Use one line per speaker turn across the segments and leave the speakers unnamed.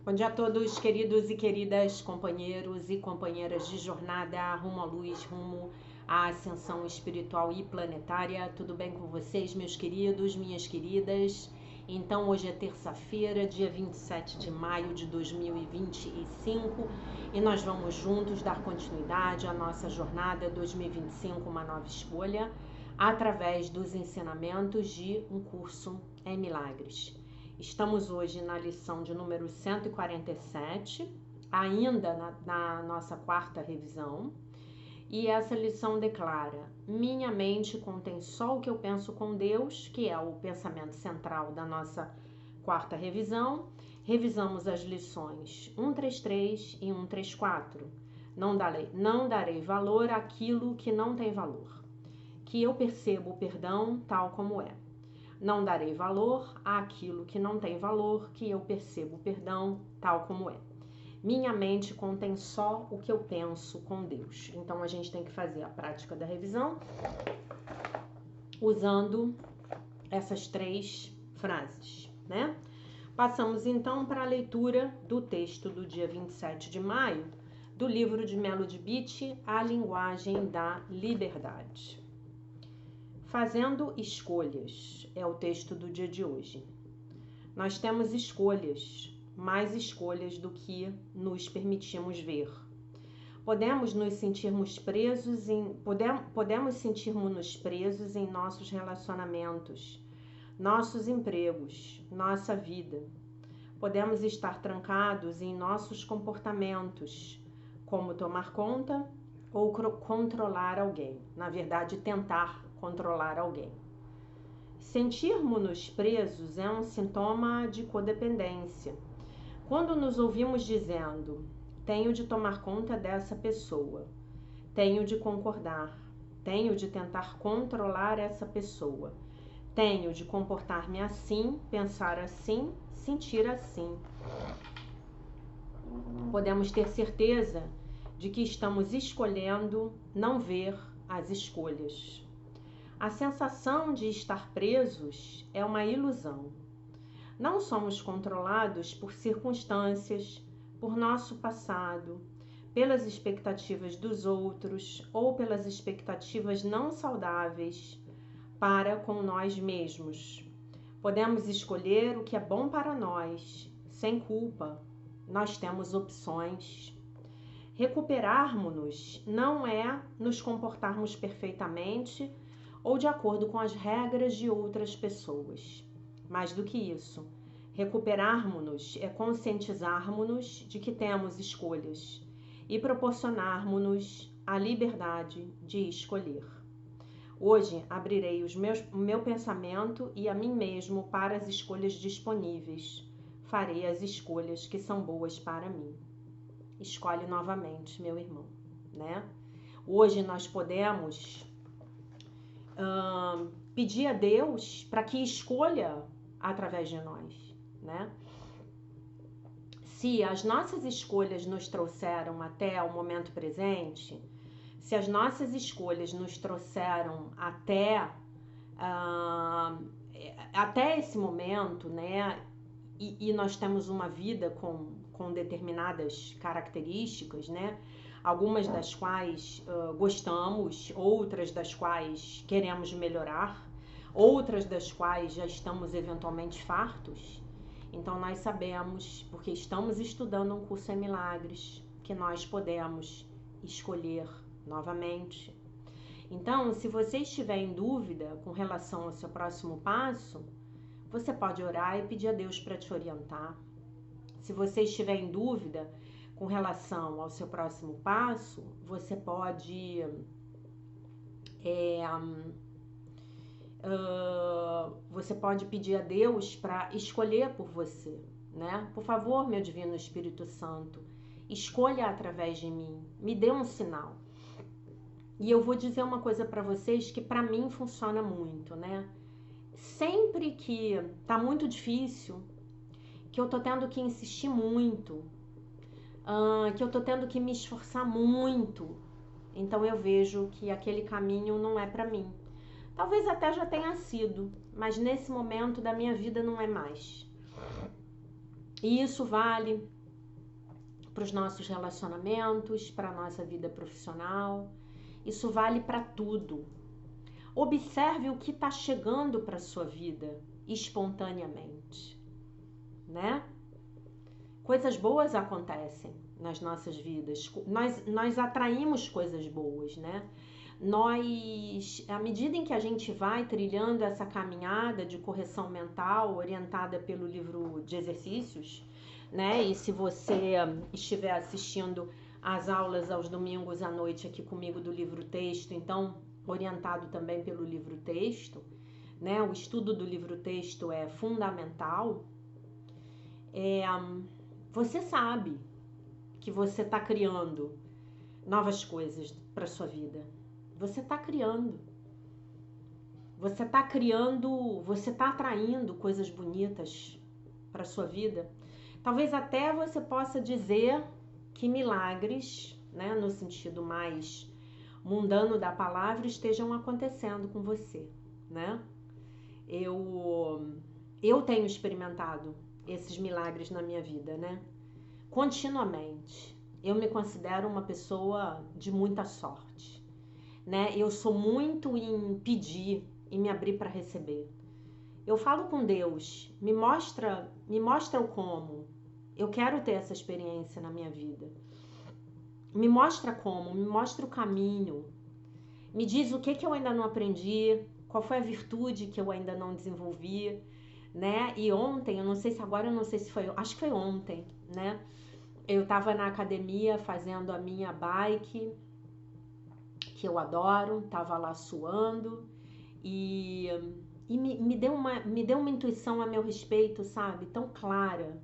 Bom dia a todos, queridos e queridas companheiros e companheiras de jornada rumo à luz, rumo à ascensão espiritual e planetária. Tudo bem com vocês, meus queridos, minhas queridas? Então, hoje é terça-feira, dia 27 de maio de 2025, e nós vamos juntos dar continuidade à nossa jornada 2025, uma nova escolha, através dos ensinamentos de um curso em milagres. Estamos hoje na lição de número 147, ainda na nossa quarta revisão, e essa lição declara: minha mente contém só o que eu penso com Deus, que é o pensamento central da nossa quarta revisão. Revisamos as lições 133 e 134. Não darei valor àquilo que não tem valor, que eu percebo o perdão tal como é. Não darei valor àquilo que não tem valor, que eu percebo o perdão tal como é. Minha mente contém só o que eu penso com Deus. Então, a gente tem que fazer a prática da revisão usando essas três frases, né? Passamos, então, para a leitura do texto do dia 27 de maio, do livro de Melody Beattie, A Linguagem da Liberdade. Fazendo escolhas é o texto do dia de hoje. Nós temos escolhas, mais escolhas do que nos permitimos ver. Podemos sentirmos presos em nossos relacionamentos, nossos empregos, nossa vida. Podemos estar trancados em nossos comportamentos, como tomar conta ou controlar alguém. Na verdade, tentar controlar alguém. Sentirmos-nos presos é um sintoma de codependência. Quando nos ouvimos dizendo: tenho de tomar conta dessa pessoa, tenho de concordar, tenho de tentar controlar essa pessoa, tenho de comportar-me assim, pensar assim, sentir assim, podemos ter certeza de que estamos escolhendo não ver as escolhas. A sensação de estar presos é uma ilusão. Não somos controlados por circunstâncias, por nosso passado, pelas expectativas dos outros ou pelas expectativas não saudáveis para com nós mesmos. Podemos escolher o que é bom para nós, sem culpa. Nós temos opções. Recuperarmos-nos não é nos comportarmos perfeitamente ou de acordo com as regras de outras pessoas. Mais do que isso, recuperarmos-nos é conscientizarmos-nos de que temos escolhas e proporcionarmos-nos a liberdade de escolher. Hoje abrirei o meu pensamento e a mim mesmo para as escolhas disponíveis. Farei as escolhas que são boas para mim. Escolhe novamente, meu irmão, né? Hoje nós podemos pedir a Deus para que escolha através de nós, né? Se as nossas escolhas nos trouxeram até o momento presente, se as nossas escolhas nos trouxeram até esse momento, né? E nós temos uma vida com determinadas características, né? Algumas das quais gostamos, outras das quais queremos melhorar, outras das quais já estamos eventualmente fartos. Então nós sabemos, porque estamos estudando um curso em milagres, que nós podemos escolher novamente. Então, se você estiver em dúvida com relação ao seu próximo passo, você pode orar e pedir a Deus para te orientar. Se você estiver em dúvida com relação ao seu próximo passo, você pode pedir a Deus para escolher por você, né? Por favor, meu Divino Espírito Santo, escolha através de mim, me dê um sinal. E eu vou dizer uma coisa para vocês que para mim funciona muito, né? Sempre que tá muito difícil, que eu tô tendo que insistir muito, que eu tô tendo que me esforçar muito, então eu vejo que aquele caminho não é para mim. Talvez até já tenha sido, mas nesse momento da minha vida não é mais. E isso vale para os nossos relacionamentos, para a nossa vida profissional. Isso vale para tudo. Observe o que está chegando para a sua vida espontaneamente, né? Coisas boas acontecem nas nossas vidas. Nós atraímos coisas boas, né? À medida em que a gente vai trilhando essa caminhada de correção mental orientada pelo livro de exercícios, né? E se você estiver assistindo às aulas aos domingos à noite aqui comigo do livro texto, então orientado também pelo livro texto, né? O estudo do livro texto é fundamental. Você sabe que você está criando novas coisas para sua vida. Você está criando. Você está atraindo coisas bonitas para sua vida. Talvez até você possa dizer que milagres, né, no sentido mais mundano da palavra, estejam acontecendo com você, né? Eu tenho experimentado esses milagres na minha vida, né? Continuamente. Eu me considero uma pessoa de muita sorte, né? Eu sou muito em pedir e me abrir para receber. Eu falo com Deus, me mostra o como. Eu quero ter essa experiência na minha vida. Me mostra como, me mostra o caminho. Me diz o que eu ainda não aprendi, qual foi a virtude que eu ainda não desenvolvi, né? E ontem, eu não sei se foi, acho que foi ontem, né? Eu tava na academia fazendo a minha bike, que eu adoro, tava lá suando e me deu uma intuição a meu respeito, sabe? Tão clara,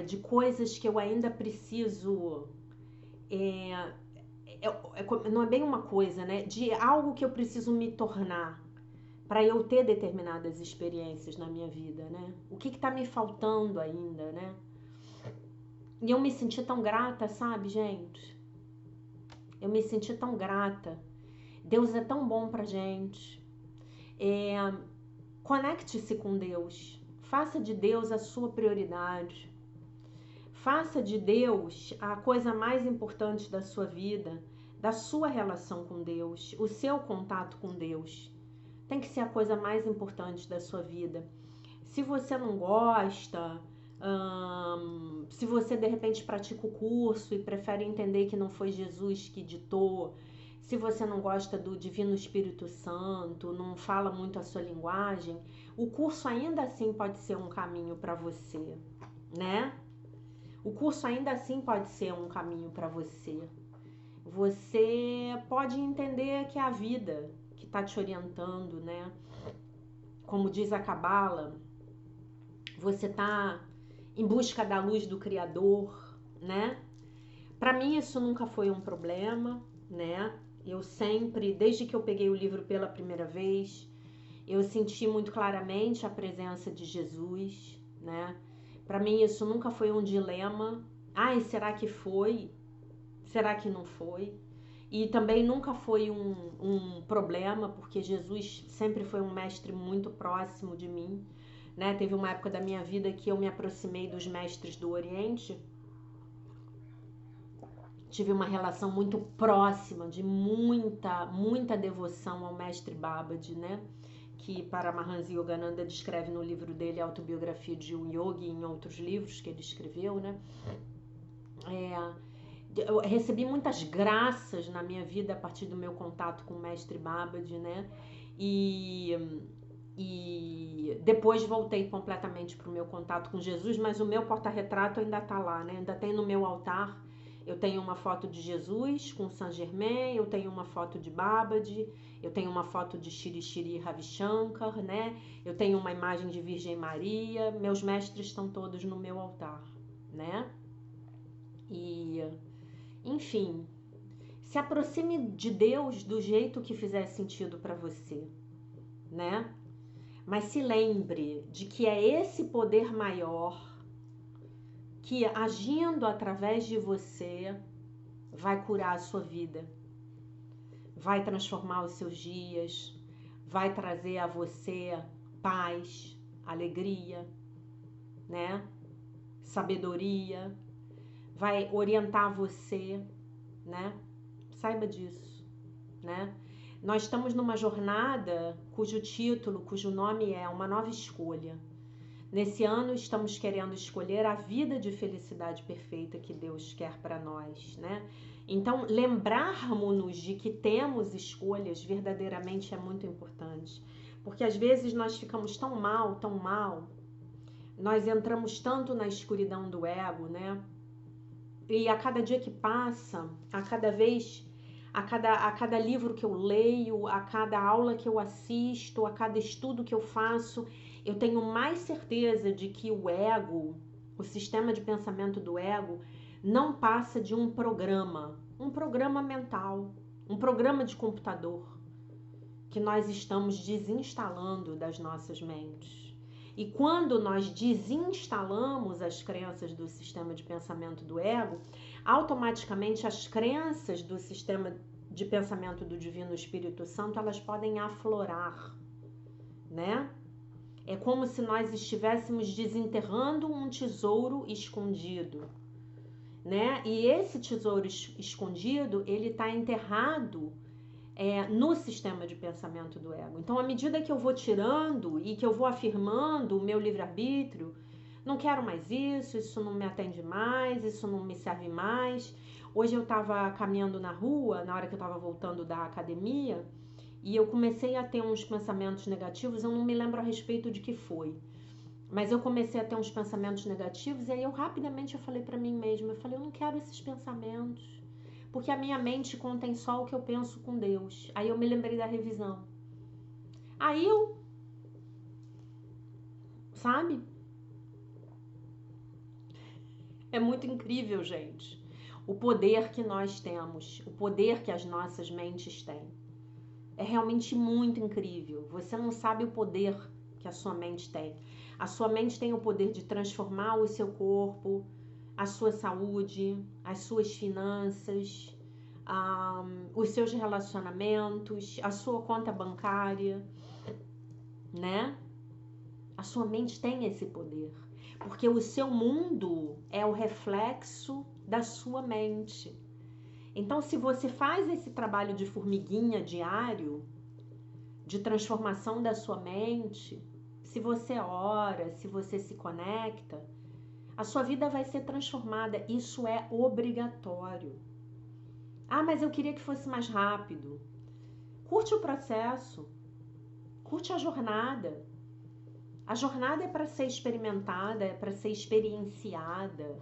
de coisas que eu ainda preciso, não é bem uma coisa, né? De algo que eu preciso me tornar para eu ter determinadas experiências na minha vida, né? O que tá me faltando ainda, né? E eu me senti tão grata, sabe, gente? Eu me senti tão grata. Deus é tão bom pra gente. Conecte-se com Deus. Faça de Deus a sua prioridade. Faça de Deus a coisa mais importante da sua vida, da sua relação com Deus, o seu contato com Deus. Tem que ser a coisa mais importante da sua vida. Se você não gosta, se você de repente pratica o curso e prefere entender que não foi Jesus que ditou, se você não gosta do Divino Espírito Santo, não fala muito a sua linguagem, o curso ainda assim pode ser um caminho para você, né? O curso ainda assim pode ser um caminho para você. Você pode entender que é a vida que está te orientando, né? Como diz a Cabala, você está em busca da luz do Criador, né? Para mim isso nunca foi um problema, né? Eu sempre, desde que eu peguei o livro pela primeira vez, eu senti muito claramente a presença de Jesus, né? Para mim isso nunca foi um dilema. Ai, será que foi? Será que não foi? E também nunca foi um problema, porque Jesus sempre foi um mestre muito próximo de mim, né? Teve uma época da minha vida que eu me aproximei dos mestres do Oriente. Tive uma relação muito próxima, de muita devoção ao mestre Babaji, né? Que Paramahansa Yogananda descreve no livro dele, Autobiografia de um Yogi, e em outros livros que ele escreveu, né? Eu recebi muitas graças na minha vida a partir do meu contato com o mestre Babaji, né? E depois voltei completamente para o meu contato com Jesus, mas o meu porta-retrato ainda tá lá, né? Ainda tem no meu altar. Eu tenho uma foto de Jesus com Saint Germain, eu tenho uma foto de Babaji, eu tenho uma foto de Shri Shri Ravi Shankar, né? Eu tenho uma imagem de Virgem Maria. Meus mestres estão todos no meu altar, né? E, enfim, se aproxime de Deus do jeito que fizer sentido para você, né? Mas se lembre de que é esse poder maior que, agindo através de você, vai curar a sua vida, vai transformar os seus dias, vai trazer a você paz, alegria, né? sabedoria, vai orientar você, né? Saiba disso, né? Nós estamos numa jornada cujo título, cujo nome é Uma Nova Escolha. Nesse ano estamos querendo escolher a vida de felicidade perfeita que Deus quer para nós, né? Então, lembrarmos-nos de que temos escolhas verdadeiramente é muito importante. Porque às vezes nós ficamos tão mal, nós entramos tanto na escuridão do ego, né? E a cada dia que passa, a cada livro que eu leio, a cada aula que eu assisto, a cada estudo que eu faço, eu tenho mais certeza de que o ego, o sistema de pensamento do ego, não passa de um programa mental, um programa de computador que nós estamos desinstalando das nossas mentes. E quando nós desinstalamos as crenças do sistema de pensamento do ego, automaticamente as crenças do sistema de pensamento do Divino Espírito Santo, elas podem aflorar, né? É como se nós estivéssemos desenterrando um tesouro escondido, né? E esse tesouro escondido, ele está enterrado no sistema de pensamento do ego. Então, à medida que eu vou tirando e que eu vou afirmando o meu livre-arbítrio, não quero mais isso não me atende mais, isso não me serve mais. Hoje eu estava caminhando na rua, na hora que eu estava voltando da academia, e eu comecei a ter uns pensamentos negativos, eu não me lembro a respeito de que foi. Mas eu comecei a ter uns pensamentos negativos e aí eu rapidamente falei para mim mesma, eu falei, eu não quero esses pensamentos, porque a minha mente contém só o que eu penso com Deus. Aí eu me lembrei da revisão. Aí eu, sabe? É muito incrível, gente, o poder que nós temos, o poder que as nossas mentes têm. É realmente muito incrível. Você não sabe o poder que a sua mente tem. A sua mente tem o poder de transformar o seu corpo, a sua saúde, as suas finanças, os seus relacionamentos, a sua conta bancária, né? A sua mente tem esse poder, porque o seu mundo é o reflexo da sua mente. Então, se você faz esse trabalho de formiguinha diário, de transformação da sua mente, se você ora, se você se conecta, a sua vida vai ser transformada. Isso é obrigatório. Ah, mas eu queria que fosse mais rápido. Curte o processo. Curte a jornada. A jornada é para ser experimentada, é para ser experienciada.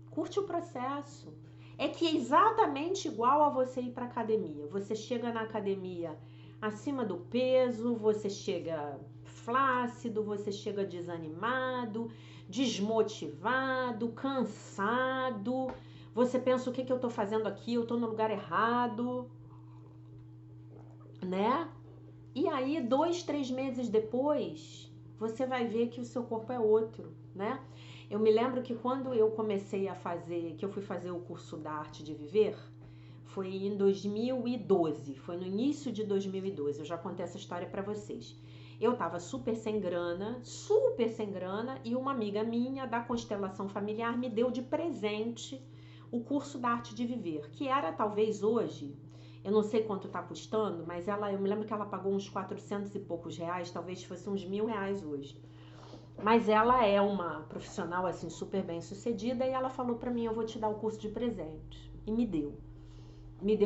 Curte o processo. É que é exatamente igual a você ir para a academia. Você chega na academia acima do peso, você chega flácido, você chega desanimado, desmotivado, cansado. Você pensa, o que eu estou fazendo aqui? Eu estou no lugar errado, né? E aí, 2, 3 meses depois, você vai ver que o seu corpo é outro, né? Eu me lembro que quando eu comecei a fazer, que eu fui fazer o curso da Arte de Viver, foi em 2012, foi no início de 2012, eu já contei essa história pra vocês. Eu tava super sem grana, e uma amiga minha da constelação familiar me deu de presente o curso da Arte de Viver, que era talvez hoje, eu não sei quanto tá custando, mas eu me lembro que ela pagou uns 400 e poucos reais, talvez fosse uns R$1.000 hoje. Mas ela é uma profissional assim super bem sucedida e ela falou pra mim, eu vou te dar o curso de presente. E me deu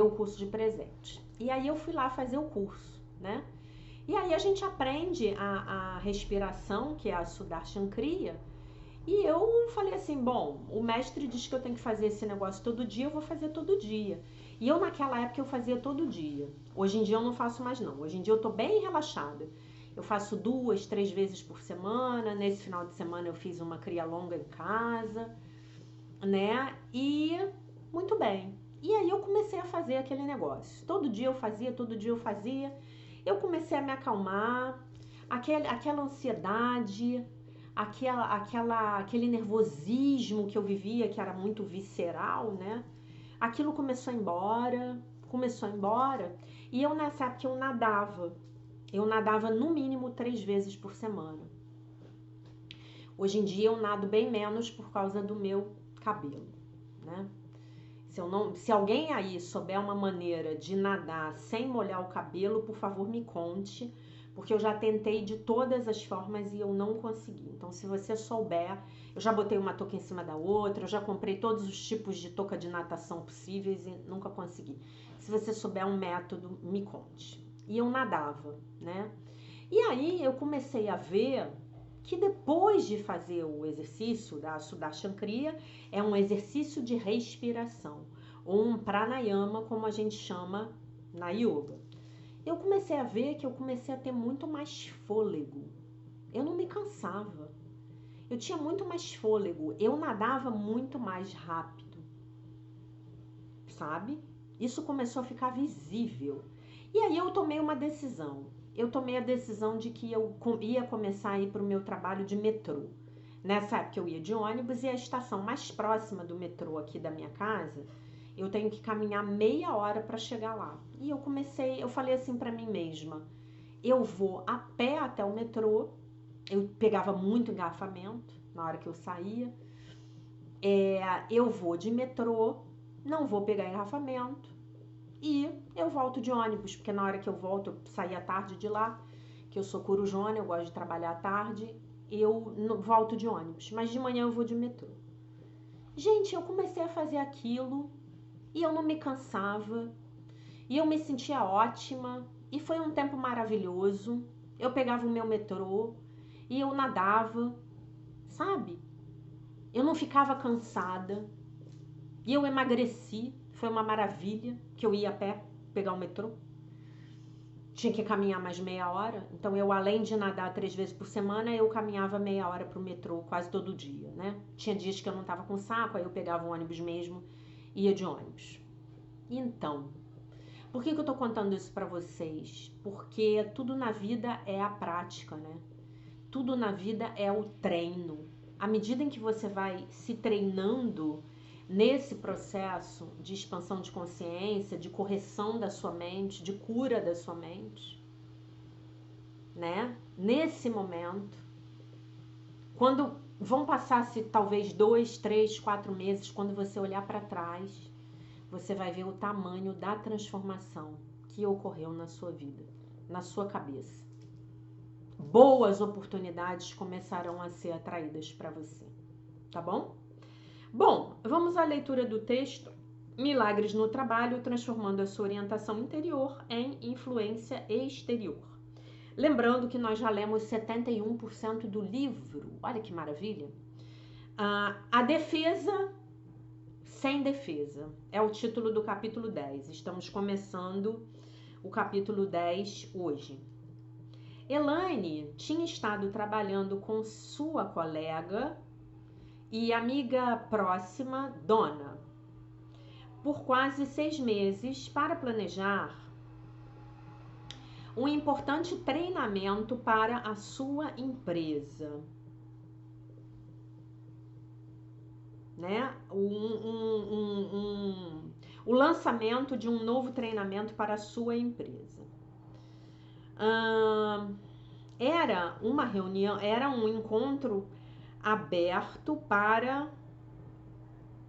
o curso de presente. E aí eu fui lá fazer o curso, né? E aí a gente aprende a respiração, que é a Sudarshan Kriya. E eu falei assim, bom, o mestre diz que eu tenho que fazer esse negócio todo dia, eu vou fazer todo dia. E eu naquela época eu fazia todo dia. Hoje em dia eu não faço mais não. Hoje em dia eu tô bem relaxada. Eu faço 2, 3 vezes por semana. Nesse final de semana eu fiz uma Kriya longa em casa, né? E muito bem. E aí eu comecei a fazer aquele negócio. Todo dia eu fazia. Eu comecei a me acalmar. Aquela ansiedade, aquele nervosismo que eu vivia, que era muito visceral, né? Aquilo começou a ir embora. E eu nessa época eu nadava. Eu nadava no mínimo 3 vezes por semana. Hoje em dia eu nado bem menos por causa do meu cabelo, né? Se alguém aí souber uma maneira de nadar sem molhar o cabelo, por favor me conte, porque eu já tentei de todas as formas e eu não consegui. Então, se você souber, eu já botei uma touca em cima da outra, eu já comprei todos os tipos de touca de natação possíveis e nunca consegui. Se você souber um método, me conte. E eu nadava, né? E aí eu comecei a ver que depois de fazer o exercício da Sudarshan Kriya, é um exercício de respiração, ou um pranayama, como a gente chama na yoga. Eu comecei a ver que eu comecei a ter muito mais fôlego. Eu não me cansava. Eu tinha muito mais fôlego. Eu nadava muito mais rápido. Sabe? Isso começou a ficar visível. E aí eu tomei uma decisão. Eu tomei a decisão de que eu ia começar a ir para o meu trabalho de metrô. Nessa época eu ia de ônibus e a estação mais próxima do metrô aqui da minha casa, eu tenho que caminhar meia hora para chegar lá. E eu falei assim para mim mesma, eu vou a pé até o metrô, eu pegava muito engarrafamento na hora que eu saía, eu vou de metrô, não vou pegar engarrafamento, e eu volto de ônibus, porque na hora que eu volto, eu saí à tarde de lá, que eu sou corujona, eu gosto de trabalhar à tarde, eu volto de ônibus, mas de manhã eu vou de metrô. Gente, eu comecei a fazer aquilo e eu não me cansava, e eu me sentia ótima, e foi um tempo maravilhoso. Eu pegava o meu metrô e eu nadava, sabe? Eu não ficava cansada, e eu emagreci. Foi uma maravilha, que eu ia a pé pegar o metrô. Tinha que caminhar mais meia hora, então eu, além de nadar 3 vezes por semana, eu caminhava meia hora pro metrô quase todo dia, né? Tinha dias que eu não tava com saco, aí eu pegava um ônibus mesmo e ia de ônibus. Então, por que eu tô contando isso pra vocês? Porque tudo na vida é a prática, né? Tudo na vida é o treino. À medida em que você vai se treinando nesse processo de expansão de consciência, de correção da sua mente, de cura da sua mente, né? Nesse momento, quando vão passar-se talvez 2, 3, 4 meses, quando você olhar para trás, você vai ver o tamanho da transformação que ocorreu na sua vida, na sua cabeça. Boas oportunidades começarão a ser atraídas para você, tá bom? Bom, vamos à leitura do texto. Milagres no trabalho, transformando a sua orientação interior em influência exterior. Lembrando que nós já lemos 71% do livro. Olha que maravilha. A defesa sem defesa. É o título do capítulo 10. Estamos começando o capítulo 10 hoje. Elaine tinha estado trabalhando com sua colega e amiga próxima, Donna, por quase 6 meses para planejar um importante treinamento para a sua empresa, né? O lançamento de um novo treinamento para a sua empresa. Era uma reunião, era um encontro aberto para...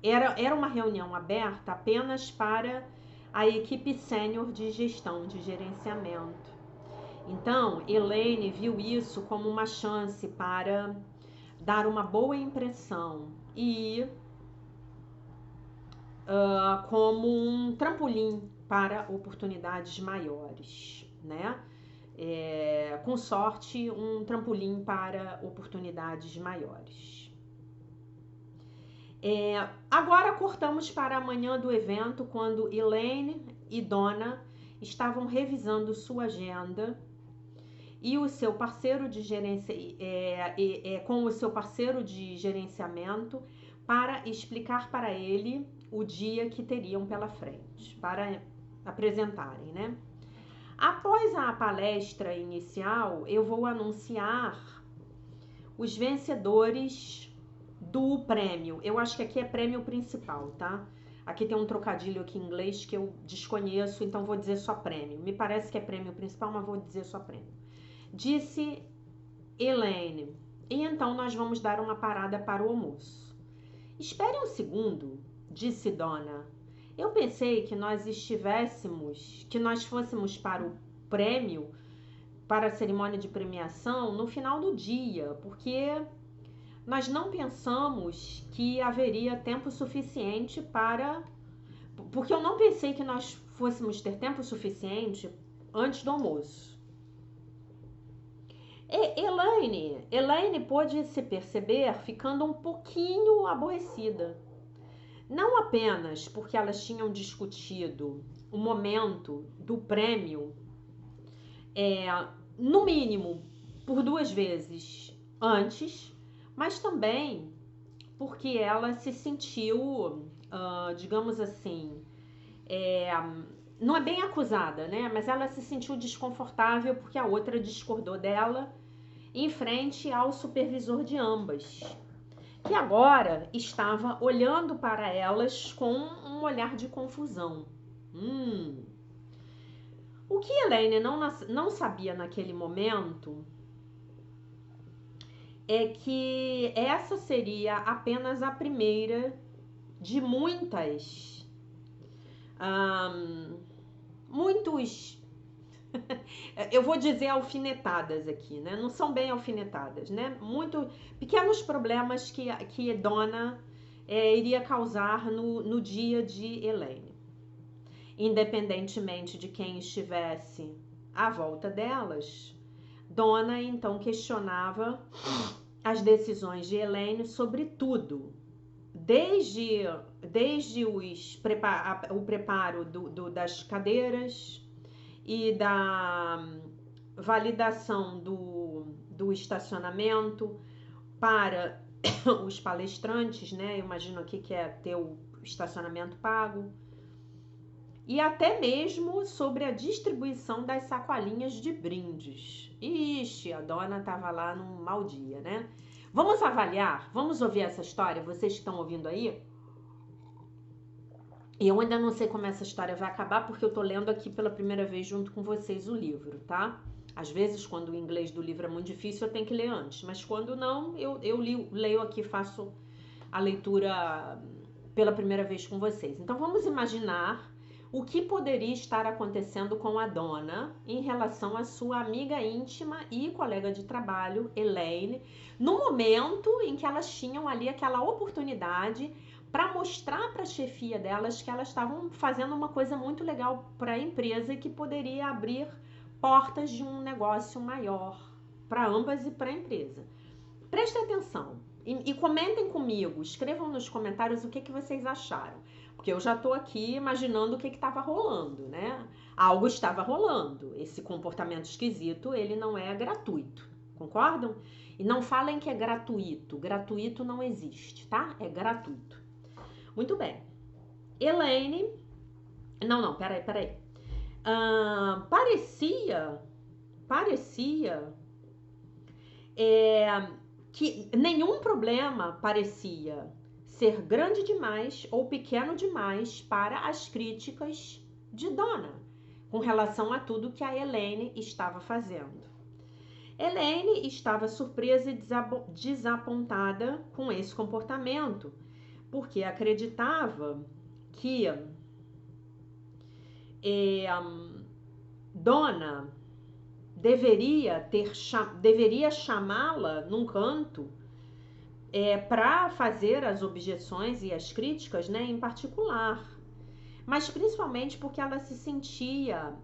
Era uma reunião aberta apenas para a equipe sênior de gestão, de gerenciamento. Então, Elaine viu isso como uma chance para dar uma boa impressão e como um trampolim para oportunidades maiores, né? Com sorte, um trampolim para oportunidades maiores. Agora cortamos para amanhã do evento, quando Elaine e Donna estavam revisando sua agenda e o seu parceiro de com o seu parceiro de gerenciamento para explicar para ele o dia que teriam pela frente, para apresentarem, né? Após a palestra inicial, eu vou anunciar os vencedores do prêmio. Eu acho que aqui é prêmio principal, tá? Aqui tem um trocadilho aqui em inglês que eu desconheço, então vou dizer só prêmio. Me parece que é prêmio principal, mas vou dizer só prêmio. Disse Elaine, e então nós vamos dar uma parada para o almoço. Espere um segundo, disse Dona. Eu pensei que nós fôssemos para o prêmio, para a cerimônia de premiação no final do dia, porque nós não pensamos que haveria tempo suficiente porque eu não pensei que nós fôssemos ter tempo suficiente antes do almoço. Elaine pôde se perceber ficando um pouquinho aborrecida. Não apenas porque elas tinham discutido o momento do prêmio, no mínimo por 2 vezes antes, mas também porque ela se sentiu, digamos assim, não é bem acusada, né? Mas ela se sentiu desconfortável porque a outra discordou dela em frente ao supervisor de ambas, que agora estava olhando para elas com um olhar de confusão. O que Elaine não sabia naquele momento é que essa seria apenas a primeira de muitos eu vou dizer alfinetadas aqui, né? Não são bem alfinetadas, né? Muito pequenos problemas que Donna iria causar no dia de Elaine. Independentemente de quem estivesse à volta delas, Donna então questionava as decisões de Elaine sobre tudo, desde o preparo das cadeiras e da validação do estacionamento para os palestrantes, né? Eu imagino aqui que é ter o estacionamento pago. E até mesmo sobre a distribuição das sacolinhas de brindes. Ixi, a Dona estava lá num mau dia, né? Vamos avaliar? Vamos ouvir essa história? Vocês que estão ouvindo aí? E eu ainda não sei como essa história vai acabar, porque eu tô lendo aqui pela primeira vez junto com vocês o livro, tá? Às vezes, quando o inglês do livro é muito difícil, eu tenho que ler antes. Mas quando não, eu leio aqui, faço a leitura pela primeira vez com vocês. Então, vamos imaginar o que poderia estar acontecendo com a Donna em relação à sua amiga íntima e colega de trabalho, Elaine, no momento em que elas tinham ali aquela oportunidade para mostrar para a chefia delas que elas estavam fazendo uma coisa muito legal para a empresa e que poderia abrir portas de um negócio maior para ambas e para a empresa. Prestem atenção e comentem comigo, escrevam nos comentários o que vocês acharam. Porque eu já tô aqui imaginando o que estava rolando, né? Algo estava rolando. Esse comportamento esquisito, ele não é gratuito. Concordam? E não falem que é gratuito. Gratuito não existe, tá? É gratuito. Muito bem. Elaine... Não, peraí. Parecia que nenhum problema parecia ser grande demais ou pequeno demais para as críticas de Donna com relação a tudo que a Elaine estava fazendo. Elaine estava surpresa e desapontada com esse comportamento, porque acreditava que Donna deveria chamá-la num canto para fazer as objeções e as críticas, né, em particular, mas principalmente porque ela sentia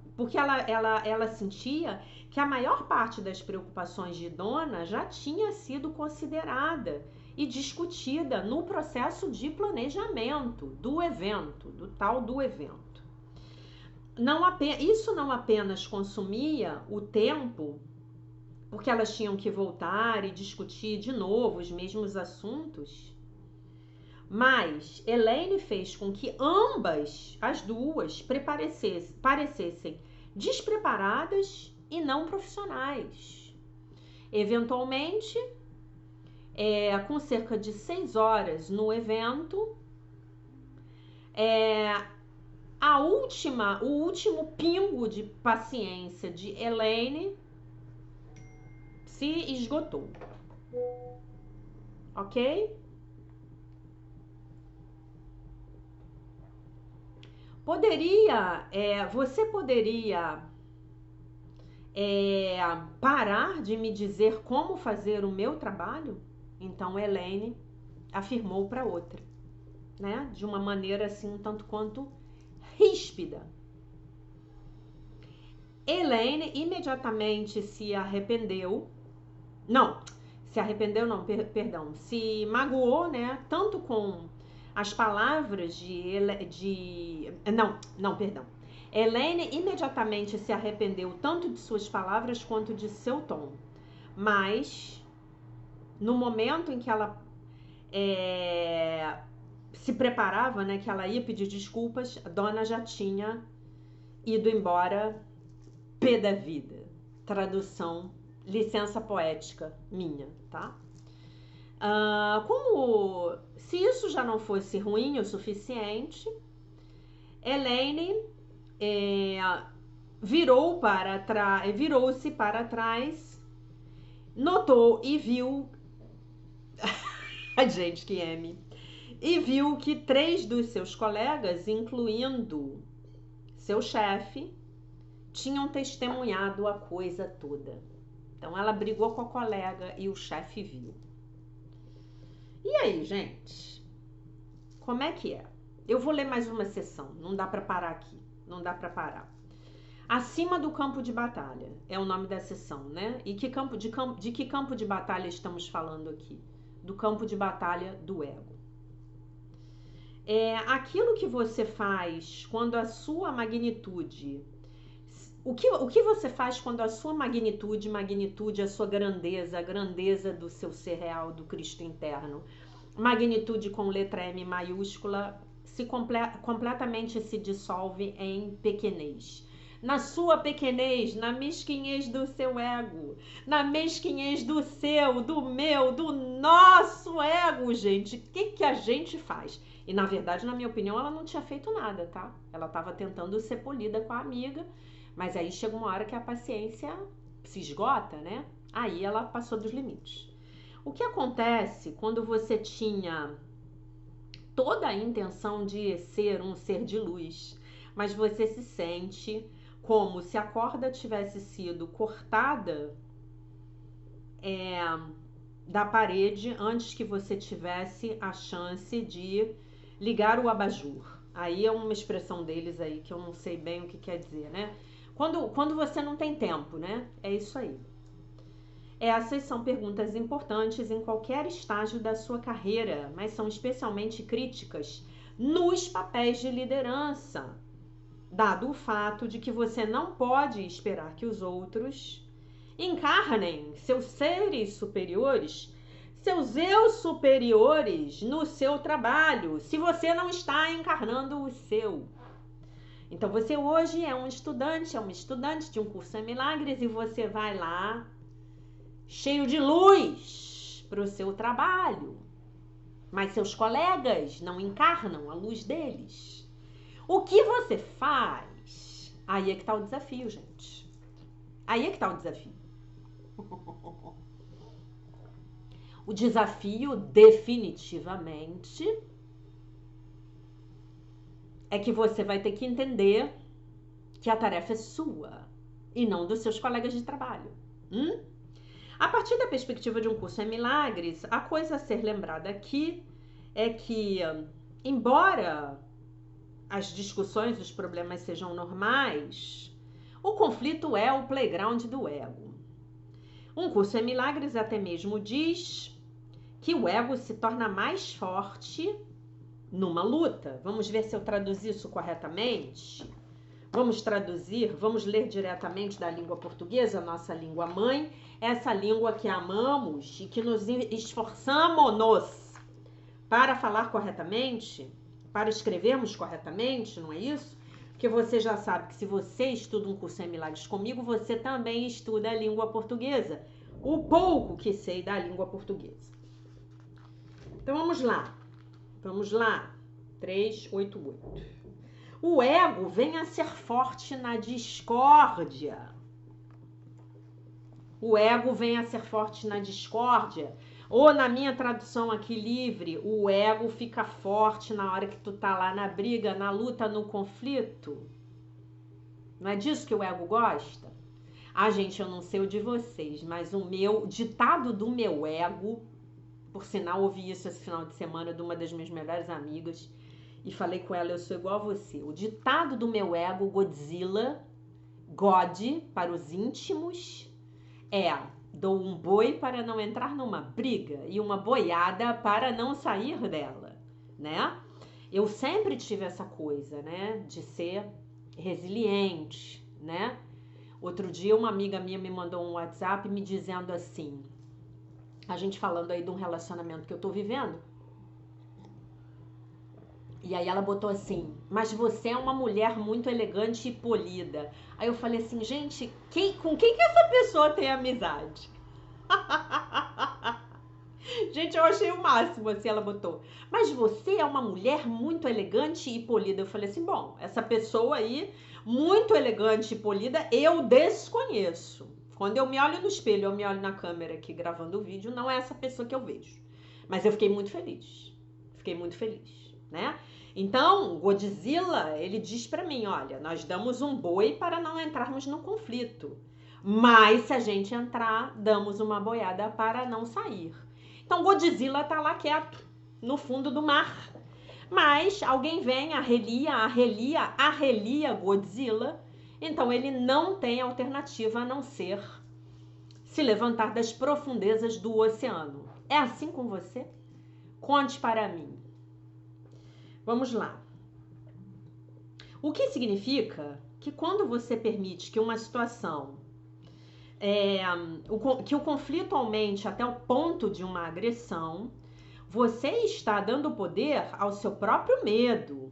que a maior parte das preocupações de Donna já tinha sido considerada e discutida no processo de planejamento do evento, do evento. Isso não apenas consumia o tempo, porque elas tinham que voltar e discutir de novo os mesmos assuntos, mas Elaine fez com que ambas, as duas, parecessem despreparadas e não profissionais. Eventualmente, com cerca de 6 horas no evento, o último pingo de paciência de Elaine se esgotou. Ok? Você poderia parar de me dizer como fazer o meu trabalho? Então Elaine afirmou para outra, né? De uma maneira assim um tanto quanto ríspida. Elaine imediatamente se arrependeu. Não, se arrependeu não, perdão. Se magoou, né? Tanto com as palavras Não, perdão. Elaine imediatamente se arrependeu tanto de suas palavras quanto de seu tom. Mas, no momento em que ela se preparava, né, que ela ia pedir desculpas, a dona já tinha ido embora pé da vida. Tradução, licença poética minha, tá? Como se isso já não fosse ruim o suficiente, Elaine virou-se para trás, notou e viu a gente que ame, e viu que 3 dos seus colegas, incluindo seu chefe, tinham testemunhado a coisa toda. Então ela brigou com a colega e o chefe viu. E aí, gente? Como é que é? Eu vou ler mais uma sessão, não dá para parar aqui, não dá para parar. Acima do campo de batalha é o nome da sessão, né? E de que campo de batalha estamos falando aqui? Do campo de batalha do ego. Aquilo que você faz quando a sua magnitude... O que você faz quando a sua magnitude, a sua grandeza, a grandeza do seu ser real, do Cristo interno, magnitude com letra M maiúscula, completamente se dissolve em pequenez. Na sua pequenez, na mesquinhez do seu ego, na mesquinhez do seu, do meu, do nosso ego, gente. O que a gente faz? E na verdade, na minha opinião, ela não tinha feito nada, tá? Ela estava tentando ser polida com a amiga, mas aí chega uma hora que a paciência se esgota, né? Aí ela passou dos limites. O que acontece quando você tinha toda a intenção de ser um ser de luz, mas você se sente como se a corda tivesse sido cortada da parede antes que você tivesse a chance de ligar o abajur. Aí é uma expressão deles aí que eu não sei bem o que quer dizer, né? Quando você não tem tempo, né? É isso aí. Essas são perguntas importantes em qualquer estágio da sua carreira, mas são especialmente críticas nos papéis de liderança, dado o fato de que você não pode esperar que os outros encarnem seus seres superiores, seus eu superiores no seu trabalho, se você não está encarnando o seu. Então você hoje é uma estudante de um curso em milagres e você vai lá cheio de luz para o seu trabalho, mas seus colegas não encarnam a luz deles. O que você faz? Aí é que tá o desafio, gente. Aí é que tá o desafio. O desafio, definitivamente, é que você vai ter que entender que a tarefa é sua e não dos seus colegas de trabalho. A partir da perspectiva de um curso em milagres, a coisa a ser lembrada aqui é que, embora as discussões, os problemas sejam normais, o conflito é o playground do ego. Um curso em milagres até mesmo diz que o ego se torna mais forte numa luta. Vamos ver se eu traduzi isso corretamente. Vamos ler diretamente da língua portuguesa, nossa língua mãe, essa língua que amamos e que nos esforçamos para falar corretamente, para escrevermos corretamente, não é isso? Porque você já sabe que se você estuda um curso em milagres comigo, você também estuda a língua portuguesa, o pouco que sei da língua portuguesa. Então vamos lá, 388. O ego vem a ser forte na discórdia. O ego vem a ser forte na discórdia. Ou na minha tradução aqui livre, o ego fica forte na hora que tu tá lá na briga, na luta, no conflito. Não é disso que o ego gosta? Ah, gente, eu não sei o de vocês, mas o ditado do meu ego, por sinal, ouvi isso esse final de semana de uma das minhas melhores amigas e falei com ela, eu sou igual a você. O ditado do meu ego, Godzilla, God, para os íntimos, é: dou um boi para não entrar numa briga e uma boiada para não sair dela, né? Eu sempre tive essa coisa, né, de ser resiliente, né? Outro dia uma amiga minha me mandou um WhatsApp me dizendo assim, a gente falando aí de um relacionamento que eu tô vivendo, e aí ela botou assim, mas você é uma mulher muito elegante e polida. Aí eu falei assim, gente, com quem que essa pessoa tem amizade? Gente, eu achei o máximo, assim, ela botou. Mas você é uma mulher muito elegante e polida. Eu falei assim, bom, essa pessoa aí, muito elegante e polida, eu desconheço. Quando eu me olho no espelho, eu me olho na câmera aqui gravando o vídeo, não é essa pessoa que eu vejo. Mas eu fiquei muito feliz. Fiquei muito feliz, né? Então, Godzilla, ele diz pra mim, olha, nós damos um boi para não entrarmos no conflito. Mas se a gente entrar, damos uma boiada para não sair. Então Godzilla tá lá quieto, no fundo do mar. Mas alguém vem, arrelia Godzilla. Então ele não tem alternativa a não ser se levantar das profundezas do oceano. É assim com você? Conte para mim. Vamos lá. O que significa que quando você permite que uma situação que o conflito aumente até o ponto de uma agressão, você está dando poder ao seu próprio medo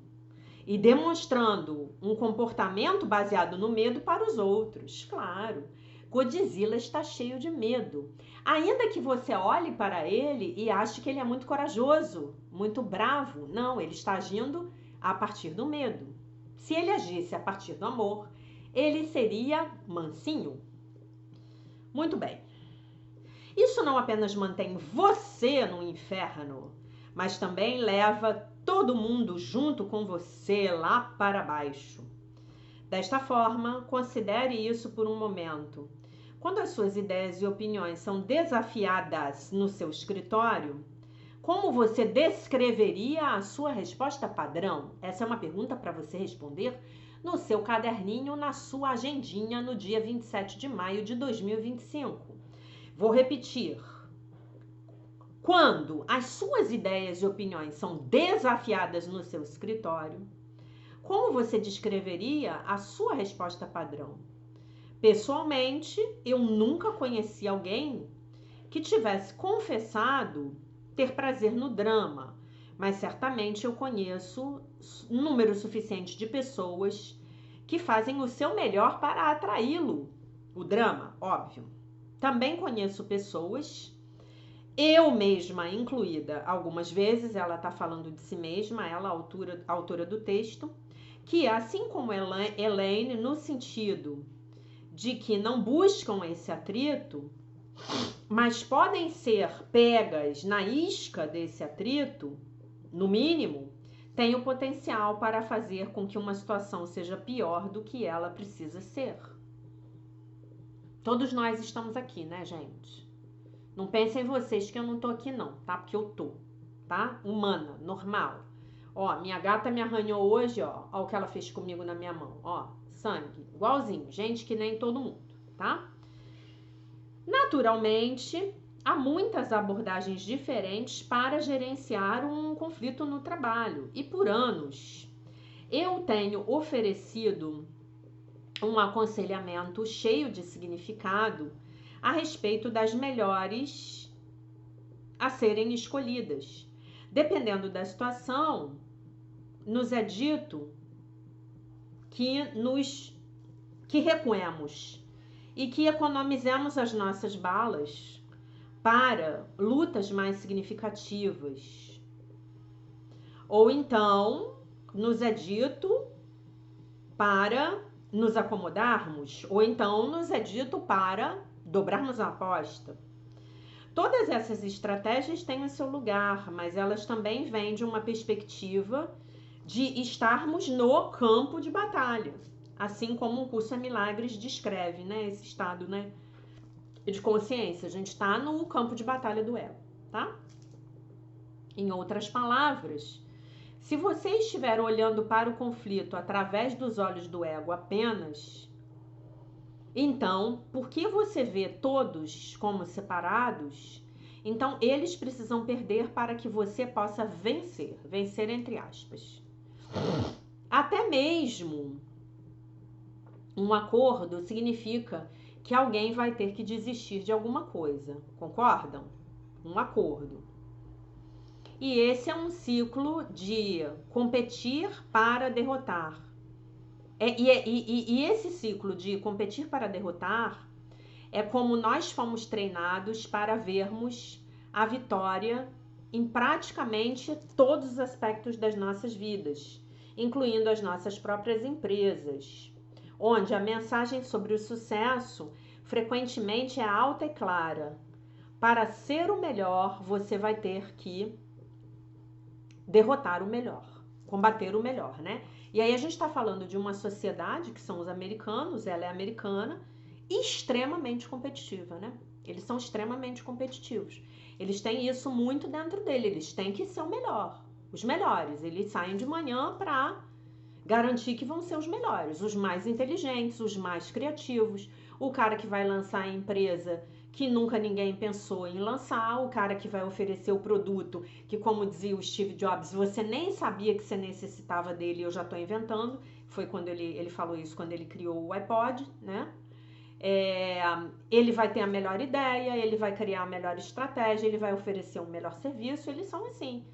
e demonstrando um comportamento baseado no medo para os outros. Claro, Godzilla está cheio de medo. Ainda que você olhe para ele e ache que ele é muito corajoso, muito bravo, não, ele está agindo a partir do medo. Se ele agisse a partir do amor, ele seria mansinho. Muito bem. Isso não apenas mantém você no inferno, mas também leva todo mundo junto com você lá para baixo. Desta forma, considere isso por um momento. Quando as suas ideias e opiniões são desafiadas no seu escritório, como você descreveria a sua resposta padrão? Essa é uma pergunta para você responder no seu caderninho, na sua agendinha, no dia 27 de maio de 2025. Vou repetir. Quando as suas ideias e opiniões são desafiadas no seu escritório, como você descreveria a sua resposta padrão? Pessoalmente, eu nunca conheci alguém que tivesse confessado ter prazer no drama, mas certamente eu conheço um número suficiente de pessoas que fazem o seu melhor para atraí-lo. O drama, óbvio. Também conheço pessoas, eu mesma incluída algumas vezes, ela está falando de si mesma, ela, autora do texto, que assim como Elaine, no sentido de que não buscam esse atrito, mas podem ser pegas na isca desse atrito, no mínimo, tem o potencial para fazer com que uma situação seja pior do que ela precisa ser. Todos nós estamos aqui, né, gente? Não pensem vocês que eu não tô aqui não, tá? Porque eu tô, tá? Humana, normal. Ó, minha gata me arranhou hoje, ó. Ó o que ela fez comigo na minha mão, ó. Sangue, igualzinho. Gente que nem todo mundo, tá? Naturalmente, há muitas abordagens diferentes para gerenciar um conflito no trabalho. E por anos, eu tenho oferecido um aconselhamento cheio de significado a respeito das melhores a serem escolhidas. Dependendo da situação, nos é dito que recuemos e que economizemos as nossas balas para lutas mais significativas. Ou então, nos é dito para nos acomodarmos, ou então nos é dito para dobrarmos a aposta. Todas essas estratégias têm o seu lugar, mas elas também vêm de uma perspectiva de estarmos no campo de batalha, assim como o Curso em Milagres descreve, né, esse estado, né, de consciência. A gente está no campo de batalha do ego, tá? Em outras palavras, se você estiver olhando para o conflito através dos olhos do ego apenas, então, por que você vê todos como separados? Então, eles precisam perder para que você possa vencer. Vencer entre aspas. Até mesmo um acordo significa que alguém vai ter que desistir de alguma coisa. Concordam? Um acordo. E esse é um ciclo de competir para derrotar. E esse ciclo de competir para derrotar é como nós fomos treinados para vermos a vitória em praticamente todos os aspectos das nossas vidas, incluindo as nossas próprias empresas, onde a mensagem sobre o sucesso frequentemente é alta e clara. Para ser o melhor, você vai ter que derrotar o melhor, combater o melhor, né? E aí a gente está falando de uma sociedade, que são os americanos, ela é americana, extremamente competitiva, né? Eles são extremamente competitivos. Eles têm isso muito dentro dele, eles têm que ser o melhor, os melhores. Eles saem de manhã para garantir que vão ser os melhores, os mais inteligentes, os mais criativos, o cara que vai lançar a empresa que nunca ninguém pensou em lançar, o cara que vai oferecer o produto que, como dizia o Steve Jobs, você nem sabia que você necessitava dele, eu já estou inventando. Foi quando ele falou isso, quando ele criou o iPod, né? Ele vai ter a melhor ideia, ele vai criar a melhor estratégia, ele vai oferecer um melhor serviço, eles são assim,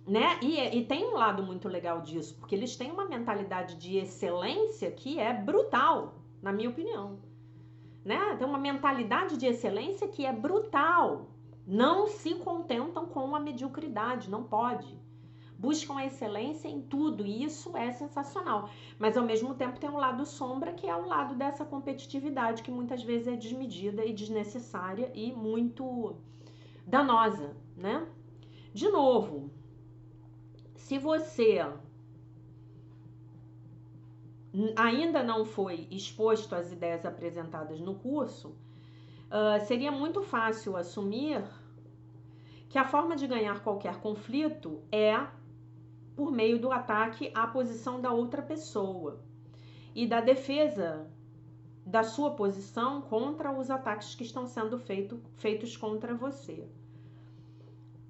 né? E tem um lado muito legal disso, porque eles têm uma mentalidade de excelência que é brutal, na minha opinião. Né? Tem uma mentalidade de excelência que é brutal. Não se contentam com a mediocridade, não pode. Buscam a excelência em tudo e isso é sensacional. Mas ao mesmo tempo tem um lado sombra, que é o lado dessa competitividade que muitas vezes é desmedida e desnecessária e muito danosa, né? De novo, se você ainda não foi exposto às ideias apresentadas no curso, seria muito fácil assumir que a forma de ganhar qualquer conflito é por meio do ataque à posição da outra pessoa e da defesa da sua posição contra os ataques que estão sendo feitos contra você.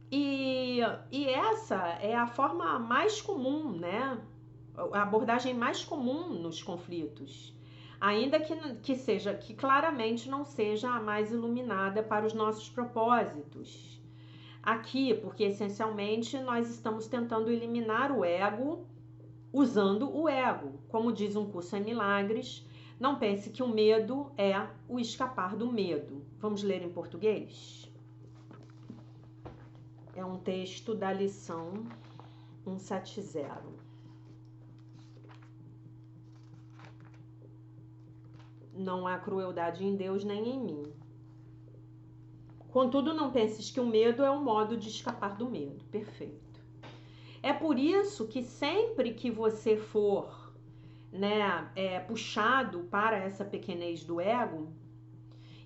E essa é a forma mais comum, né? A abordagem mais comum nos conflitos, ainda que claramente não seja a mais iluminada para os nossos propósitos. Aqui, porque essencialmente nós estamos tentando eliminar o ego usando o ego. Como diz um curso em milagres, não pense que o medo é o escapar do medo. Vamos ler em português? É um texto da lição 170. Não há crueldade em Deus nem em mim. Contudo, não penses que o medo é um modo de escapar do medo. Perfeito. É por isso que sempre que você for, né, puxado para essa pequenez do ego,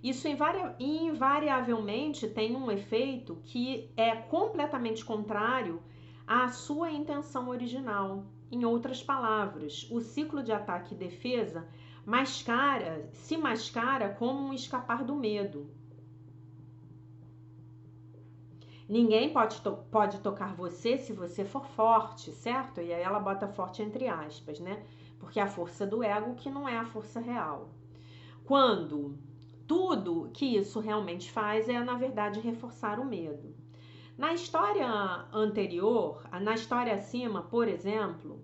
isso invariavelmente tem um efeito que é completamente contrário à sua intenção original. Em outras palavras, o ciclo de ataque e defesa se mascara como um escapar do medo. Ninguém pode tocar você se você for forte, certo? E aí ela bota forte entre aspas, né? Porque é a força do ego que não é a força real. Quando tudo que isso realmente faz é, na verdade, reforçar o medo. Na história anterior, na história acima, por exemplo,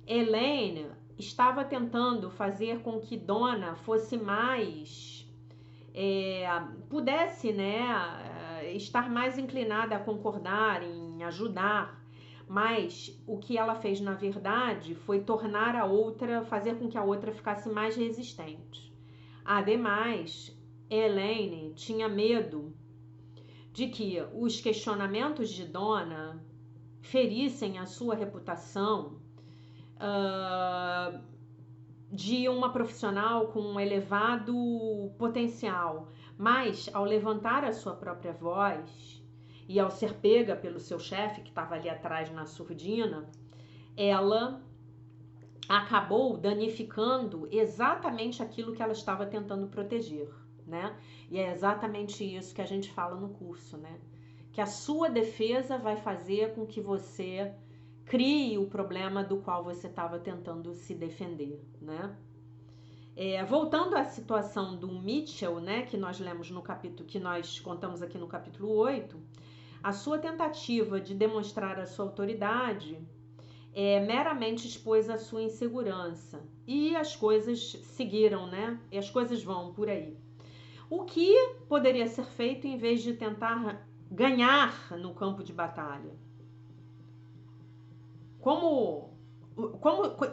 Elaine estava tentando fazer com que Donna fosse mais, pudesse, né, estar mais inclinada a concordar, em ajudar, mas o que ela fez na verdade foi fazer com que a outra ficasse mais resistente. Ademais, Elaine tinha medo de que os questionamentos de Donna ferissem a sua reputação de uma profissional com um elevado potencial, mas ao levantar a sua própria voz e ao ser pega pelo seu chefe que estava ali atrás na surdina, ela acabou danificando exatamente aquilo que ela estava tentando proteger, né? E é exatamente isso que a gente fala no curso, né? Que a sua defesa vai fazer com que você crie o problema do qual você estava tentando se defender, né? Voltando à situação do Mitchell, né, que nós lemos no capítulo, que nós contamos aqui no capítulo 8, a sua tentativa de demonstrar a sua autoridade meramente expôs a sua insegurança e as coisas seguiram, né? E as coisas vão por aí. O que poderia ser feito em vez de tentar ganhar no campo de batalha?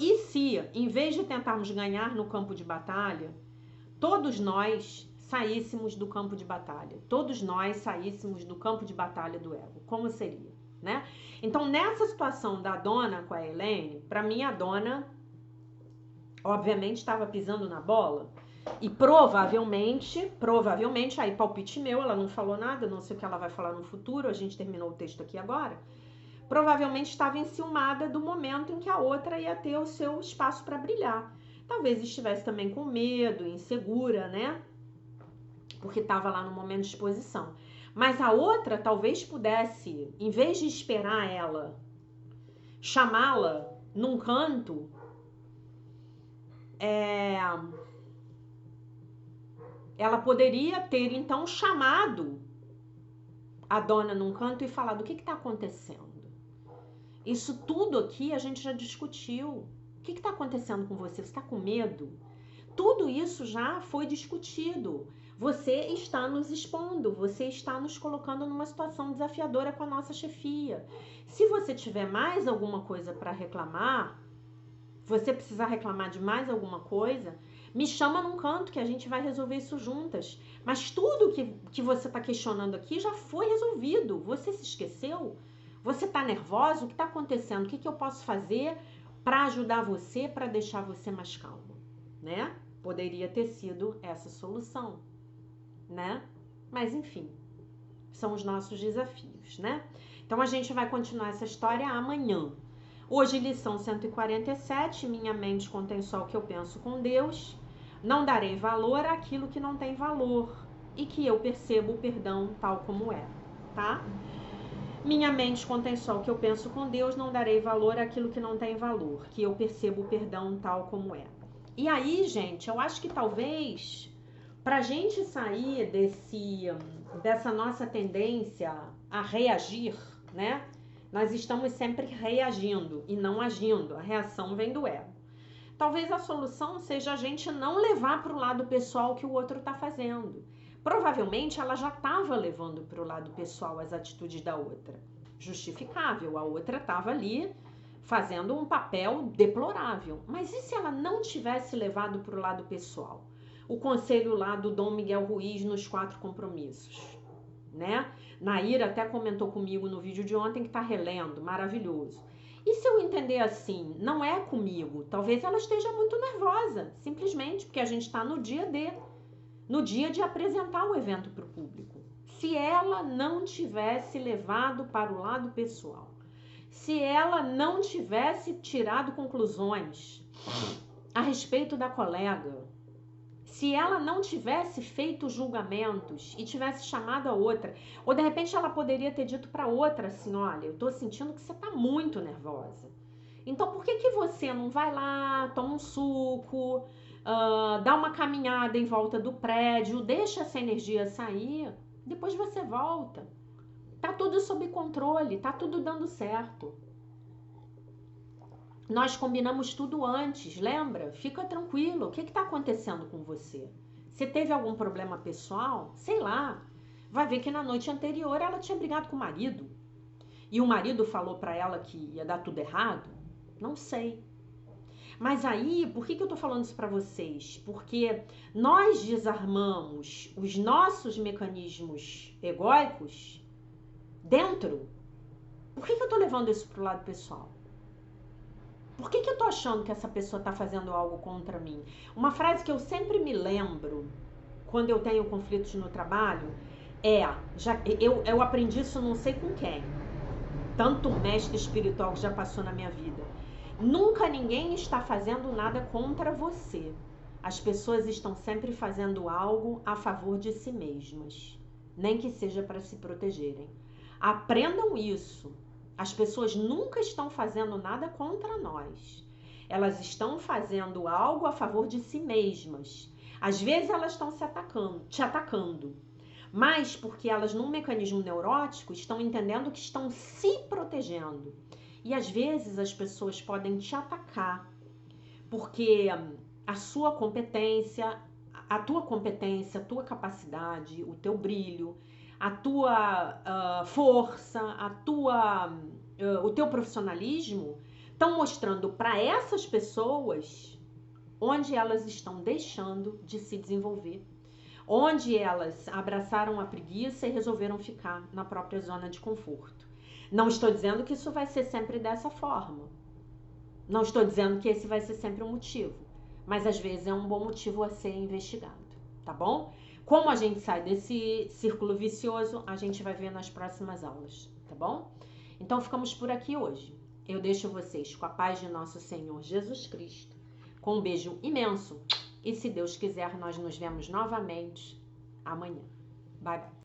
E se, em vez de tentarmos ganhar no campo de batalha, todos nós saíssemos do campo de batalha? Todos nós saíssemos do campo de batalha do ego. Como seria, né? Então, nessa situação da Donna com a Elaine, para mim a Donna, obviamente, estava pisando na bola. E provavelmente, aí palpite meu, ela não falou nada, não sei o que ela vai falar no futuro, a gente terminou o texto aqui agora. Provavelmente estava enciumada do momento em que a outra ia ter o seu espaço para brilhar. Talvez estivesse também com medo, insegura, né? Porque estava lá no momento de exposição. Mas a outra talvez pudesse, em vez de esperar ela, chamá-la num canto, ela poderia ter então chamado a Donna num canto e falado: o que está acontecendo? Isso tudo aqui a gente já discutiu. O que está acontecendo com você? Você está com medo? Tudo isso já foi discutido. Você está nos expondo, você está nos colocando numa situação desafiadora com a nossa chefia. Se você tiver mais alguma coisa para reclamar, você precisar reclamar de mais alguma coisa, me chama num canto que a gente vai resolver isso juntas. Mas tudo que você está questionando aqui já foi resolvido. Você se esqueceu? Você está nervosa? O que está acontecendo? O que eu posso fazer para ajudar você, para deixar você mais calma, né? Poderia ter sido essa solução, né? Mas enfim, são os nossos desafios, né? Então a gente vai continuar essa história amanhã. Hoje, lição 147, minha mente contém só o que eu penso com Deus. Não darei valor àquilo que não tem valor e que eu percebo o perdão tal como é, tá? Minha mente contém só o que eu penso com Deus, não darei valor àquilo que não tem valor, que eu percebo o perdão tal como é. E aí, gente, eu acho que talvez, pra gente sair dessa nossa tendência a reagir, né? Nós estamos sempre reagindo e não agindo. A reação vem do ego. Talvez a solução seja a gente não levar para o lado pessoal o que o outro está fazendo. Provavelmente ela já estava levando para o lado pessoal as atitudes da outra. Justificável, a outra estava ali fazendo um papel deplorável. Mas e se ela não tivesse levado para o lado pessoal? O conselho lá do Dom Miguel Ruiz nos 4 compromissos, né? Naira até comentou comigo no vídeo de ontem que tá relendo, maravilhoso. E se eu entender assim, não é comigo, talvez ela esteja muito nervosa, simplesmente porque a gente está no dia de apresentar o evento para o público. Se ela não tivesse levado para o lado pessoal, se ela não tivesse tirado conclusões a respeito da colega, se ela não tivesse feito julgamentos e tivesse chamado a outra, ou de repente ela poderia ter dito para outra assim: olha, eu tô sentindo que você tá muito nervosa. Então por que você não vai lá, toma um suco, dá uma caminhada em volta do prédio, deixa essa energia sair, depois você volta. Tá tudo sob controle, tá tudo dando certo. Nós combinamos tudo antes, lembra? Fica tranquilo, o que está acontecendo com você? Você teve algum problema pessoal? Sei lá. Vai ver que na noite anterior ela tinha brigado com o marido. E o marido falou para ela que ia dar tudo errado? Não sei. Mas aí, por que eu tô falando isso para vocês? Porque nós desarmamos os nossos mecanismos egóicos dentro. Por que eu tô levando isso pro lado pessoal? Por que eu tô achando que essa pessoa tá fazendo algo contra mim? Uma frase que eu sempre me lembro quando eu tenho conflitos no trabalho eu aprendi isso não sei com quem. Tanto mestre espiritual que já passou na minha vida. Nunca ninguém está fazendo nada contra você. As pessoas estão sempre fazendo algo a favor de si mesmas, nem que seja para se protegerem. Aprendam isso. As pessoas nunca estão fazendo nada contra nós. Elas estão fazendo algo a favor de si mesmas. Às vezes elas estão te atacando, mas porque elas, num mecanismo neurótico, estão entendendo que estão se protegendo. E às vezes as pessoas podem te atacar, porque a sua competência, a tua capacidade, o teu brilho, a tua força, o teu profissionalismo estão mostrando para essas pessoas onde elas estão deixando de se desenvolver, onde elas abraçaram a preguiça e resolveram ficar na própria zona de conforto. Não estou dizendo que isso vai ser sempre dessa forma. Não estou dizendo que esse vai ser sempre um motivo. Mas às vezes é um bom motivo a ser investigado, tá bom? Como a gente sai desse círculo vicioso, a gente vai ver nas próximas aulas, tá bom? Então ficamos por aqui hoje. Eu deixo vocês com a paz de nosso Senhor Jesus Cristo, com um beijo imenso. E se Deus quiser, nós nos vemos novamente amanhã. Bye, bye.